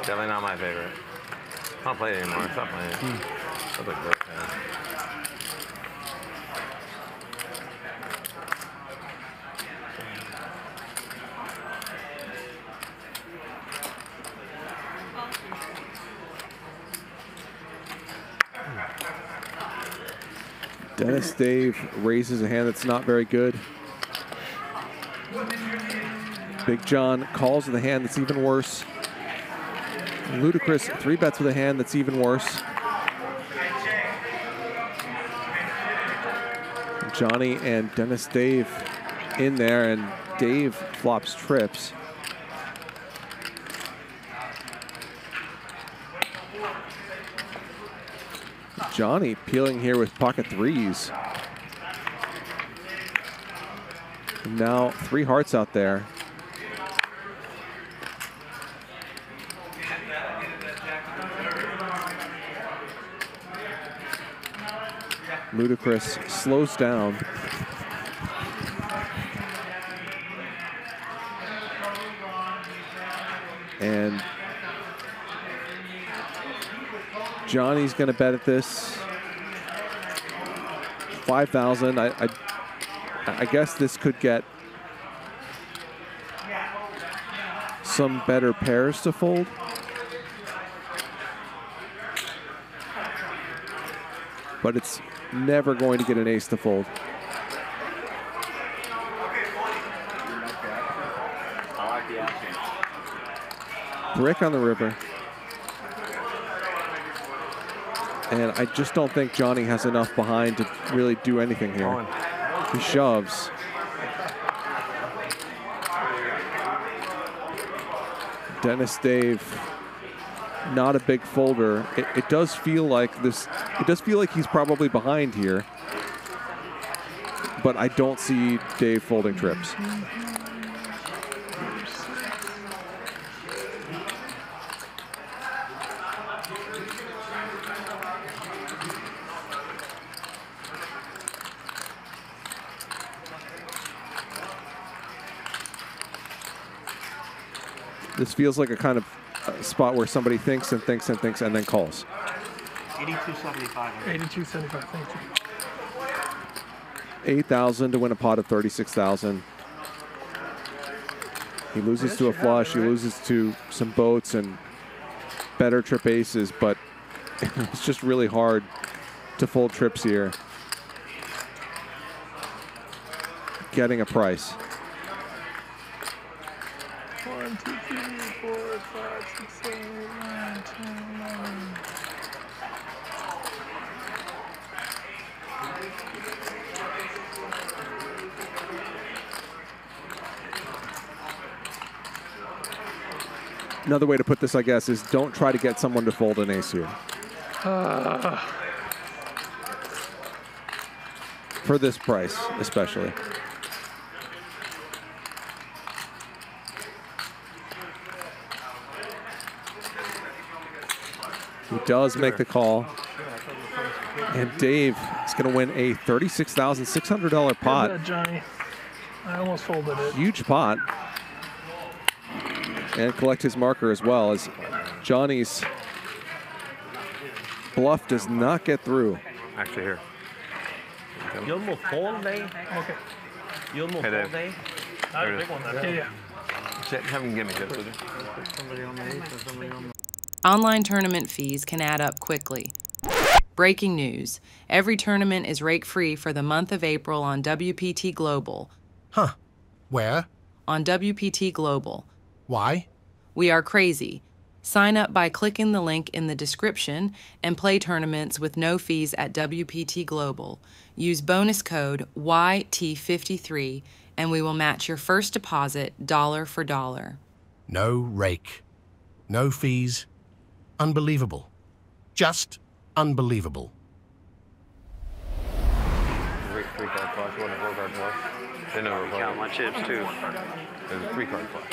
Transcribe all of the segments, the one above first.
Definitely not my favorite. I don't play it anymore. Stop playing it. That's like great, man. Dennis Dave raises a hand that's not very good. Big John calls with a hand that's even worse. Luda Chris 3-bets with a hand that's even worse. Johnny and Dennis Dave in there, and Dave flops trips. Johnny peeling here with pocket threes. And now 3 hearts out there. Luda Chris slows down. And Johnny's going to bet at this 5,000. I guess this could get some better pairs to fold. But it's never going to get an ace to fold. Brick on the river. And I just don't think Johnny has enough behind to really do anything here. He shoves. Dennis Dave, not a big folder. It does feel like this. It does feel like he's probably behind here, but I don't see Dave folding trips. This feels like a kind of spot where somebody thinks and thinks and thinks and then calls. 82.75. 82.75, thank you. 8,000 to win a pot of 36,000. He loses to a flush. He loses to some boats and better trip aces, but it's just really hard to fold trips here. Getting a price. 1, 2, 3, 4, 5, 6, 7, 8, 9, 10, 11. Another way to put this, I guess, is don't try to get someone to fold an ace here. For this price, especially. He does make the call. And Dave is going to win a $36,600 pot. Good bet, Johnny. I almost folded it. Huge pot. And collect his marker as well, as Johnny's bluff does not get through. Actually, here. You'll move fold day. Okay. You'll move fold day. Not a big one. Yeah. Have him give me this. Somebody on the ace or somebody on the... Online tournament fees can add up quickly. Breaking news. Every tournament is rake-free for the month of April on WPT Global. Huh. Where? On WPT Global. Why? We are crazy. Sign up by clicking the link in the description and play tournaments with no fees at WPT Global. Use bonus code YT53 and we will match your first deposit dollar for dollar. No rake. No fees. Unbelievable. Just unbelievable. 3 card flush, 1 4 card flush. Didn't overplay. Count my chips too. It was a 3 card flush.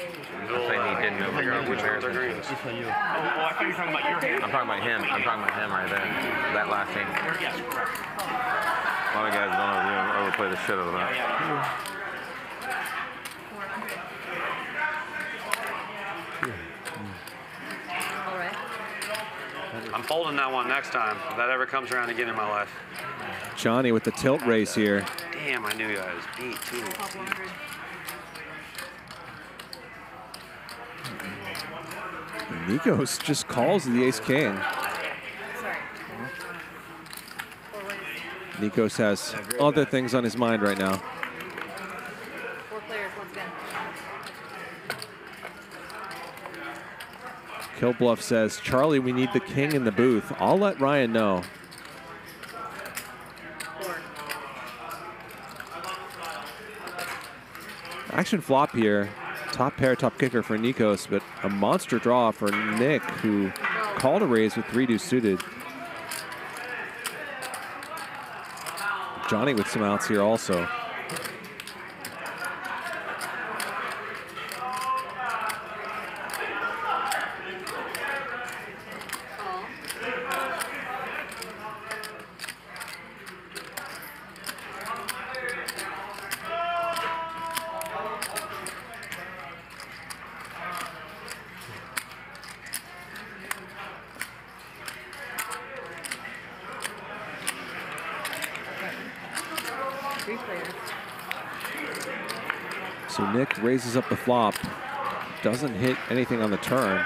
I'm saying he didn't overplay. Which pairs are green? It's for you. Oh, well, I thought you were talking about your hand. I'm talking about him. I'm talking about him right there. That last hand. Yes, correct. A lot of guys don't overplay the shit out of that. All right. I'm folding that one next time. If that ever comes around again in my life. Johnny with the tilt raise here. Damn, I knew I was beat too. Nikos just calls the ace-king. Nikos has other things on his mind right now. 4 players once again. Kill Bluff says, Charlie, we need the king in the booth. I'll let Ryan know. 4. Action flop here. Top pair, top kicker for Nikos, but a monster draw for Nick, who called a raise with 3-2 suited. Johnny with some outs here also. So Nick raises up the flop, doesn't hit anything on the turn.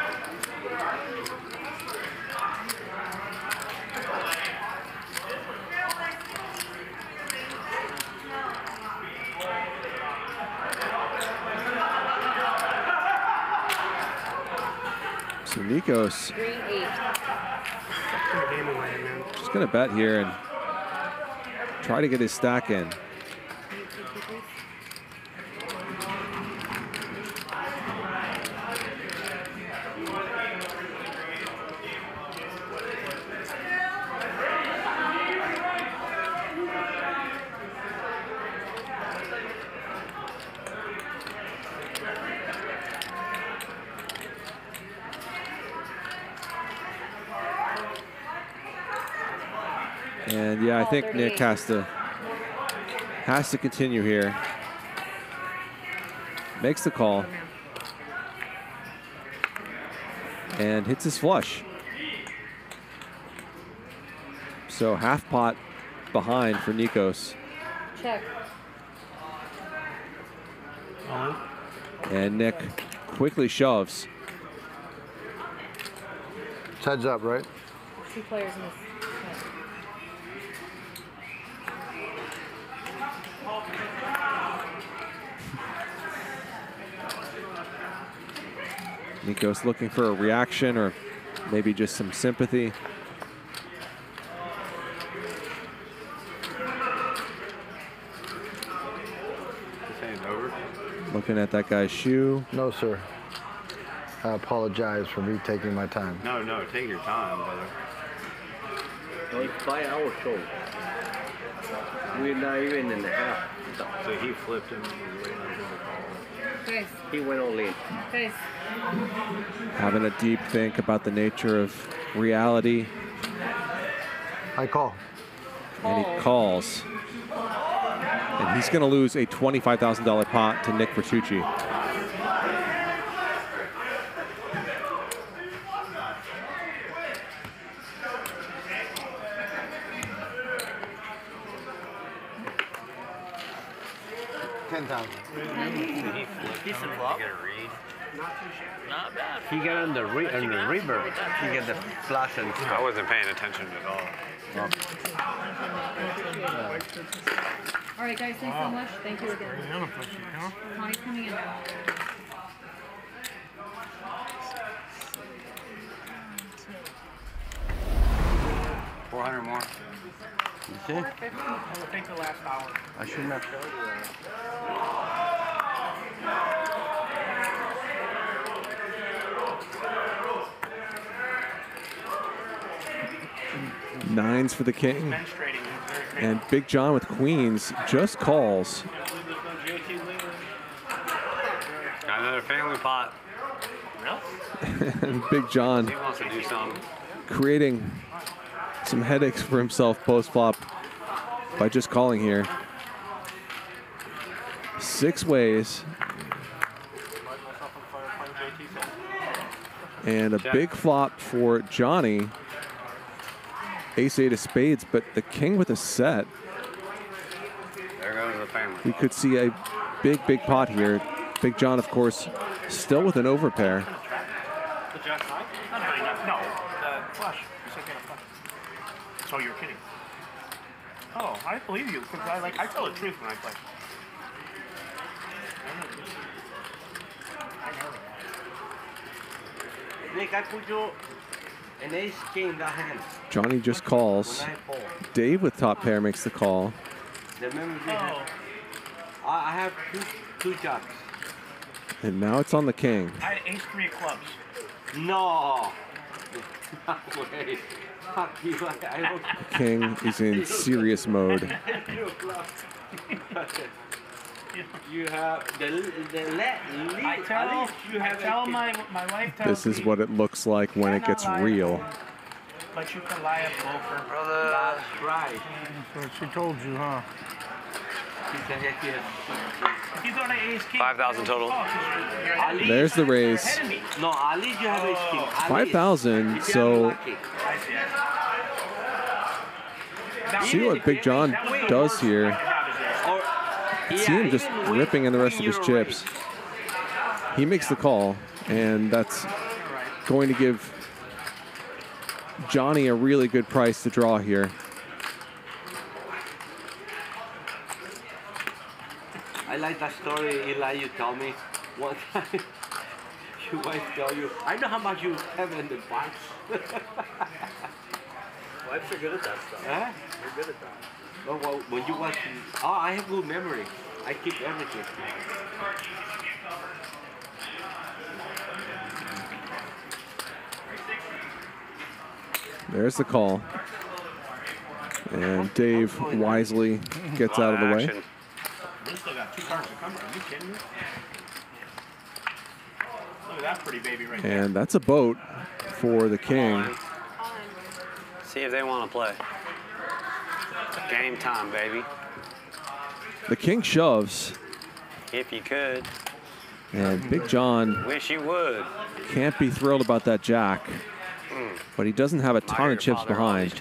So Nikos 3-8. just gonna bet here and try to get his stack in. And yeah, I think Nick has to continue here. Makes the call. And hits his flush. So half pot behind for Nikos. Check. And Nick quickly shoves. It's heads up, right? 2 players in this. Nikos looking for a reaction or maybe just some sympathy. Looking at that guy's shoe. No, sir. I apologize for me taking my time. No, take your time, brother. It's by our show. We're not even in the half. So he flipped him. Guys. He went all in. Guys. Having a deep think about the nature of reality. I call. And he calls. And he's going to lose a $25,000 pot to Nick Bertucci. Decent flop. Get a read. Not bad. He got on the reverb. He got the flash and I wasn't paying attention at all. All right, guys, thanks so much. Thank you again. Connie's coming in now. $400 more. You see? It will take the last hour. I shouldn't have showed you that. Nines for the king. And Big John with queens just calls. Got another family pot. And Big John He wants to do something. creating some headaches for himself post-flop by just calling here. 6 ways. And a big flop for Johnny. Ace-8 of spades, but the king with a set. There goes the family. We could see a big pot here. Big John, of course, still with an overpair. The jack high? No, the flush. You said get a flush. So you're kidding. Oh, I believe you, because I tell the truth when I play. Nick, I put you an ace king in that hand. Johnny just calls. When I fold. Dave with top pair makes the call. Remember we have, I have two jacks. And now it's on the king. I had ace-3 of clubs. No. No way. Fuck you. I don't. The king is in serious mode. You have the I tell my wife tells This is me, what it looks like when it gets real. but you can lie a poker. Brother. That's right. That's what she told you, huh? If you go to ace king, 5,000 total. There's the raise. No, at least you have ace king. At least. 5,000, so see what Big John does here. See him just ripping in the rest of his chips. He makes the call, and that's going to give Johnny a really good price to draw here. I like that story, Eli, you tell me. One time, your wife tell you, I know how much you have in the box. Wives are good at that stuff. Huh? They're good at that. Oh, well, when you watch, oh, I have good memory. I keep everything. There's the call. And Dave wisely gets out of the way. We still got 2 cards to come. Are you kidding me? Look at that pretty baby right there. And that's a boat for the king. See if they want to play. Game time, baby. The king shoves. If you could. And Big John Wish you would. can't be thrilled about that jack. But he doesn't have a ton of chips behind.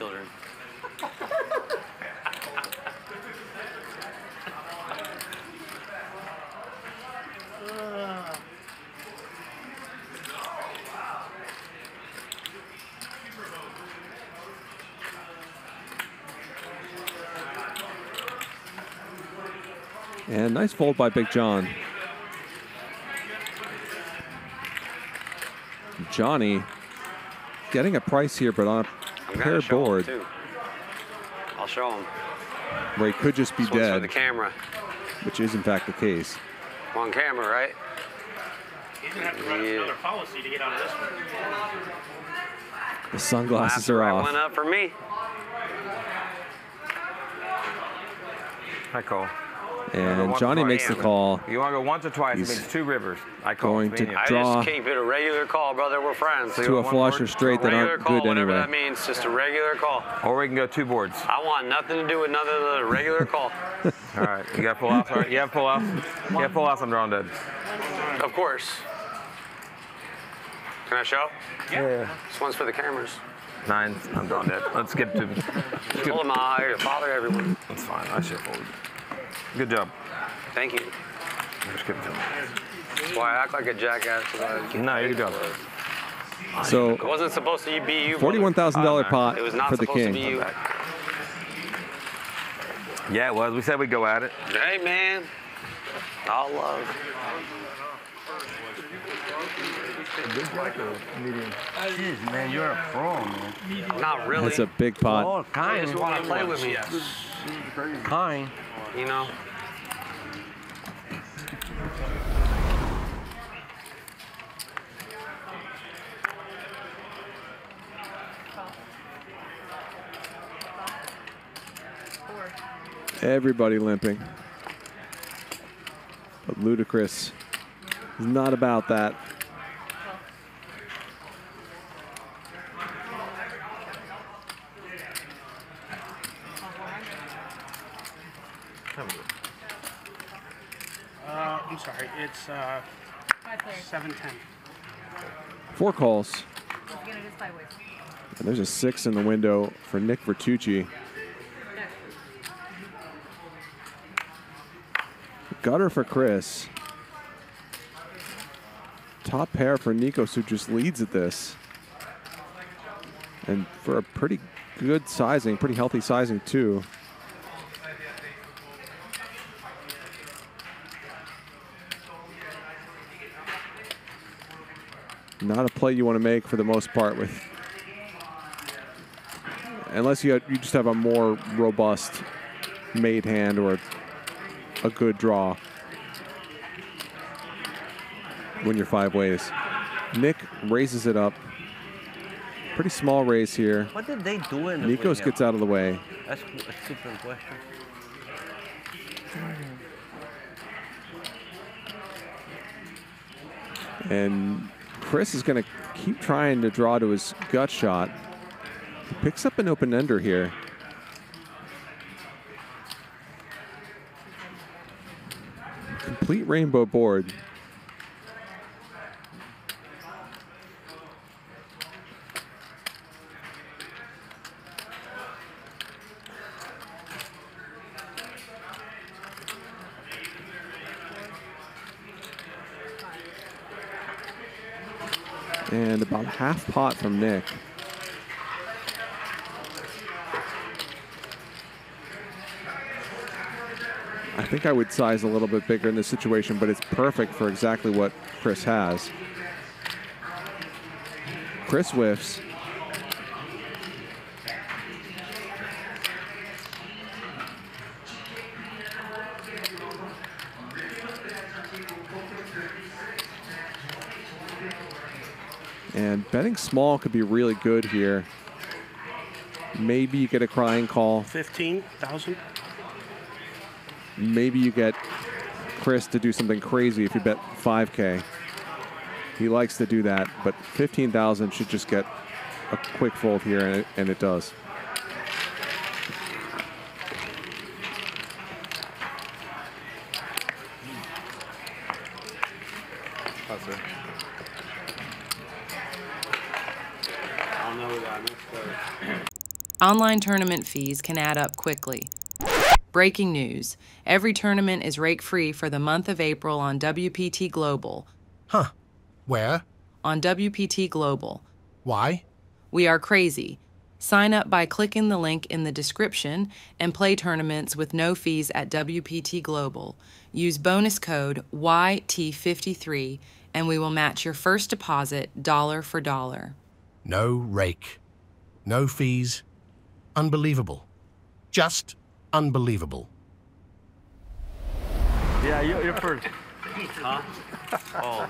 And nice fold by Big John. Johnny getting a price here, but on a paired board I'll show him. where he could just be This one's for dead, the camera. which is in fact the case. On camera, right? He's going to have to run another policy to get out of this one. The sunglasses are Right off. one up for me. I call. And Johnny makes the call. You want to go once or twice? It means 2 rivers. I call. Going to I draw just keep it a regular call, brother. We're friends. to a flush or straight that Regular aren't call, good whatever anyway. that means, just a regular call. Or we can go 2 boards. I want nothing to do with nothing than a regular call. All right. You got full house? All right. You have full house? You have full house. I'm drawing dead. Of course. Can I show? Yeah. This one's for the cameras. 9. I'm drawing dead. Let's skip to. Pull them out here to bother everyone. That's fine. I should fold. Good job. Thank you. Skip to. Boy, I act like a jackass. No, you're good job. So It wasn't supposed to be you. brother. $41,000 pot It was not for the supposed to be king. you. Yeah, it was. We said we'd go at it. Hey, man. All love. Jeez, man, you're a pro, man. Not really. That's a big pot. Oh, I kind. just want to play with me. Kind. You know? Everybody limping. But Luda Chris is not about that. I'm sorry, it's 710. 4 calls. Again, it is 5 ways. And there's a 6 in the window for Nick Vertucci. Gutter for Chris. Top pair for Nikos, who just leads at this. And for a pretty good sizing, pretty healthy sizing too. Not a play you want to make for the most part, with unless you just have a more robust made hand or a good draw when you're 5 ways. Nick raises it up. Pretty small raise here. What did they do in the Nikos gets out of the way. That's a super question. And Chris is going to keep trying to draw to his gut shot. He picks up an open ender here. Complete rainbow board. And about half pot from Nick. I think I would size a little bit bigger in this situation, but it's perfect for exactly what Chris has. Chris whiffs. And betting small could be really good here. Maybe you get a crying call. 15,000. Maybe you get Chris to do something crazy if you bet 5K. He likes to do that, but 15,000 should just get a quick fold here, and it does. Online tournament fees can add up quickly. Breaking news. Every tournament is rake-free for the month of April on WPT Global. Huh. Where? On WPT Global. Why? We are crazy. Sign up by clicking the link in the description and play tournaments with no fees at WPT Global. Use bonus code YT53 and we will match your first deposit dollar for dollar. No rake. No fees. Unbelievable. Just unbelievable. Yeah, you're first. Huh? Oh.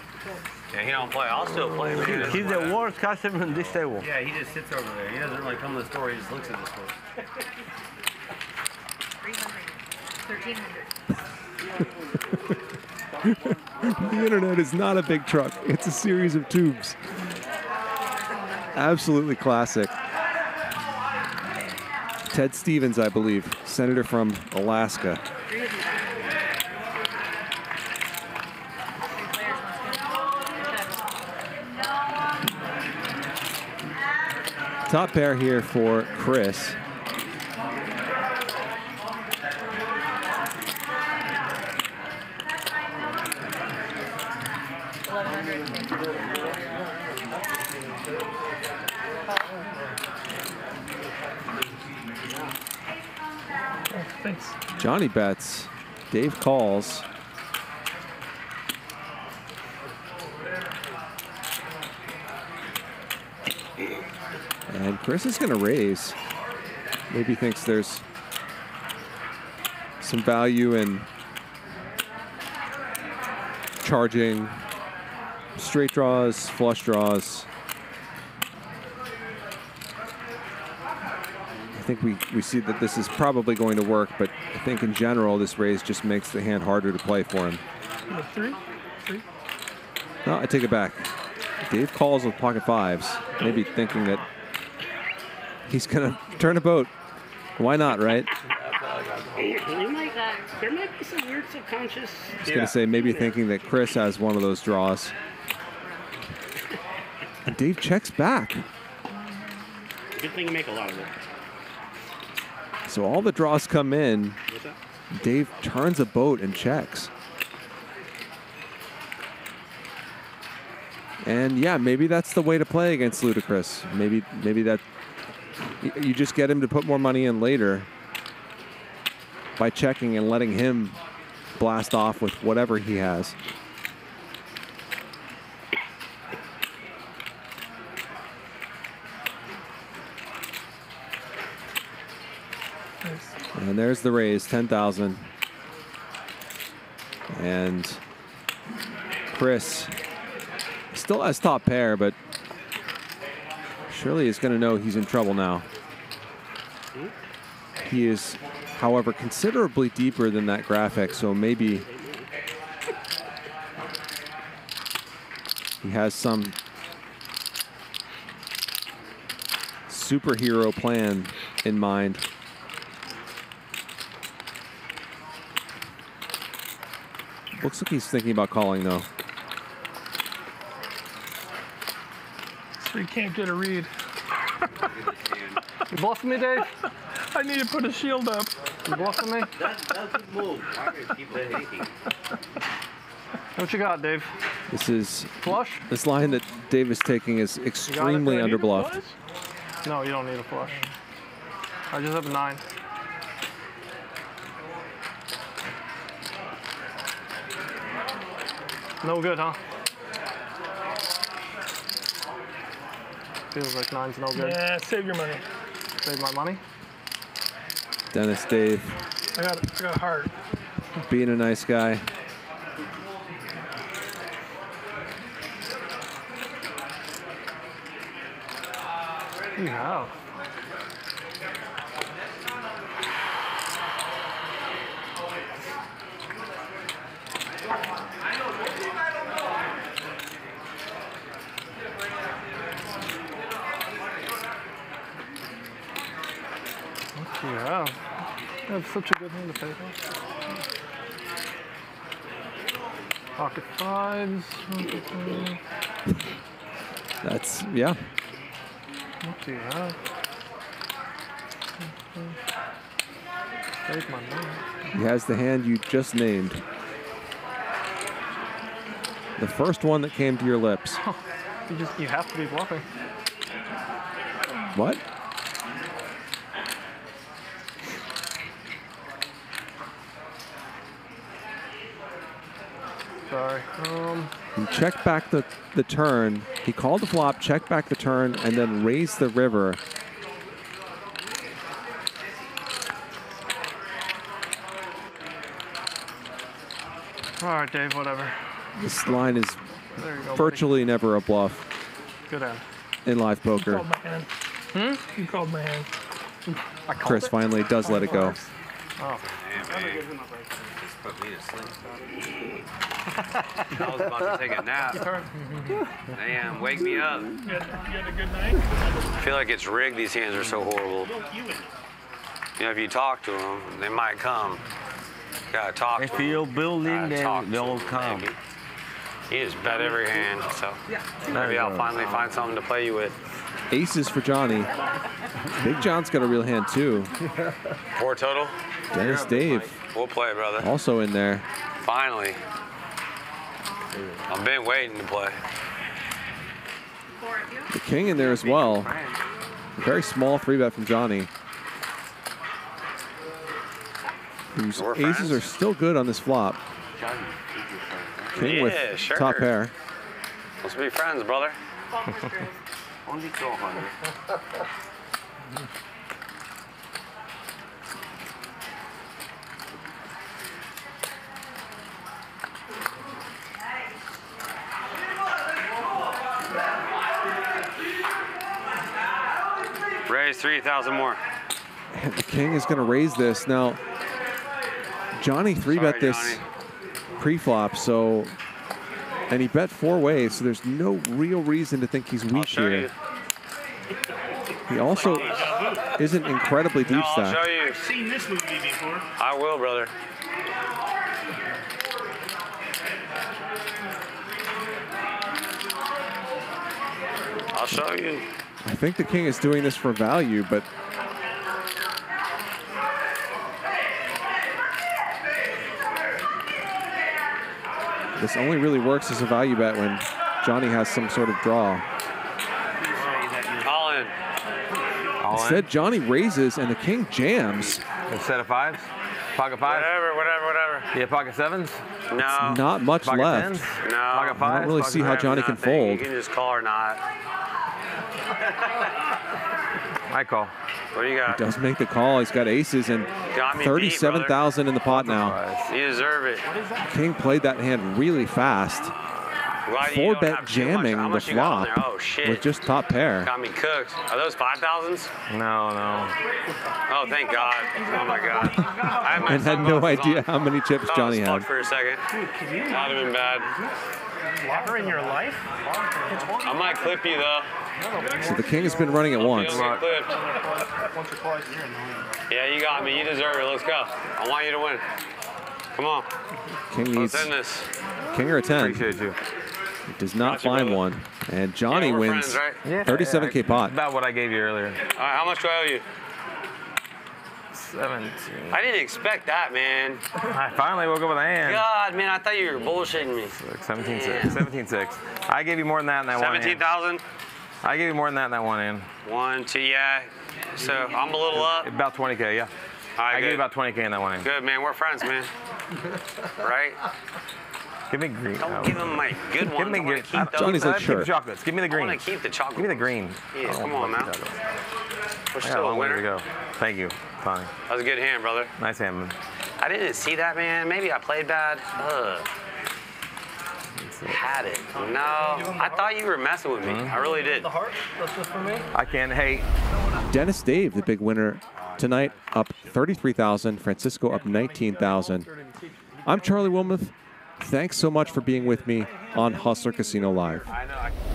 Yeah, he don't play. I'll still play. But He's the worst customer on this table. Yeah, he just sits over there. He doesn't really come to the store. He just looks at the store. 1,300. The internet is not a big truck. It's a series of tubes. Absolutely classic. Ted Stevens, I believe, senator from Alaska. Top pair here for Chris. Thanks. Johnny bets. Dave calls. And Chris is going to raise. Maybe thinks there's some value in charging straight draws, flush draws. I think we see that this is probably going to work, but I think in general this raise just makes the hand harder to play for him. Three. No, I take it back. Dave calls with pocket fives, maybe thinking that he's going to turn a boat. Why not, right? There might be some weird subconscious. I was going to say maybe thinking that Chris has one of those draws. And Dave checks back. Good thing you make a lot of it. So all the draws come in. What's that? Dave turns a boat and checks. And yeah, maybe that's the way to play against Luda Chris. Maybe that you just get him to put more money in later by checking and letting him blast off with whatever he has. And there's the raise, 10,000. And Chris still has top pair, but surely is going to know he's in trouble now. He is, however, considerably deeper than that graphic, so maybe he has some superhero plan in mind. Looks like he's thinking about calling, though. So you can't get a read. You bluffing me, Dave? I need to put a shield up. You bluffing me? That's a move. Why are people hating? What you got, Dave? This is flush. This line that Dave is taking is extremely underbluffed. No, you don't need a flush. I just have a 9. No good, huh? Feels like 9's no good. Yeah, save your money. Save my money? Dennis Dave. I got heart. Being a nice guy. Yeah. Yeah. That's such a good hand to pay for. Pocket 5s. That's, yeah. What do you have? Save my money. He has the hand you just named. The first one that came to your lips. You have to be bluffing. What? Sorry. He checked back the turn. He called the flop, checked back the turn, and then raised the river. All right, Dave, whatever. This line is There you go, virtually never a bluff Good hand. in live You poker. called my hand. You called my hand. I called Chris it? finally does let it go. Oh. Just put me to sleep. I was about to take a nap. Damn, wake me up. You had a good night? I feel like it's rigged. These hands are so horrible. You know, if you talk to them, they might come. Gotta talk to If them. you're building, Talk to they'll them, come. maybe. You just bet every hand, so maybe I'll finally find something to play you with. Aces for Johnny. Big John's got a real hand too. 4 total? Dennis Dave We'll play, brother. also in there. Finally. I've been waiting to play. The king in there as well. Very small 3-bet from Johnny. Whose We're aces friends. are still good on this flop. King Yeah, with sure. top pair. Let's be friends, brother. Only 200. Raise 3,000 more. And the king is going to raise this. Now, Johnny 3-bet this Johnny. pre-flop, so, and he bet 4 ways, so there's no real reason to think he's weak show here. you. He also isn't incredibly deep No, I'll stack. show you. I've seen this movie before. I will, brother. I'll show you. I think the king is doing this for value, but this only really works as a value bet when Johnny has some sort of draw. All in. Instead, Johnny raises and the king jams. A set of fives? Pocket fives? Whatever. Yeah, pocket sevens? No. Not much Pocket left. tens? No. Pocket I fives? don't really Pocket see how fives? Johnny can Nothing. fold. You can just call or not. I call. What do you got? Does make the call. He's got aces and Got me beat, 37,000 in the pot now. You deserve it. King played that hand really fast. Why do you Four don't bet have too much? jamming How the much you got on flop there? Oh, shit. with just top pair. Got me cooked. Are those 5,000s? No. Oh, thank God. Oh, my God. I And had no idea how many chips Johnny had. For a second. That would have been bad. Ever in your life? I might clip you, though. So the king has been running it once. You'll get clipped. Once or twice a year. Yeah, you got me. You deserve it. Let's go. I want you to win. Come on. King needs Let's end this. king or a 10. Appreciate you. He does not Got you, find brother. one. And Johnny Yeah, we're wins friends, right? 37K pot. About what I gave you earlier. All right, how much do I owe you? 17. I didn't expect that, man. I finally woke up with a hand. God, man, I thought you were bullshitting me. 17-6. 17-6. I gave you more than that in that one hand. 17,000? I gave you more than that in that one hand. 1, 2, yeah. So I'm a little up. About 20K, yeah. All right, I gave you good. about 20K in that one hand. Good, man. We're friends, man. Right? Give me green. Don't give him my good ones. Give me I wanna green. keep those. Johnny's like, Keep sure. the chocolates. Give me the I green. want to keep the chocolate. Give me the green. Yeah, I don't come want on the now. chocolates. We're I got a still a long way to winner. go. Thank you, Tony. That was a good hand, brother. Nice hand, man. I didn't see that, man. Maybe I played bad. Ugh. Had it. No, I thought you were messing with me. I really did. The heart? That's just for me? I can. Hey, Dennis Dave, the big winner tonight, up 33,000. Francisco up 19,000. I'm Charlie Wilmoth. Thanks so much for being with me on Hustler Casino Live. I know.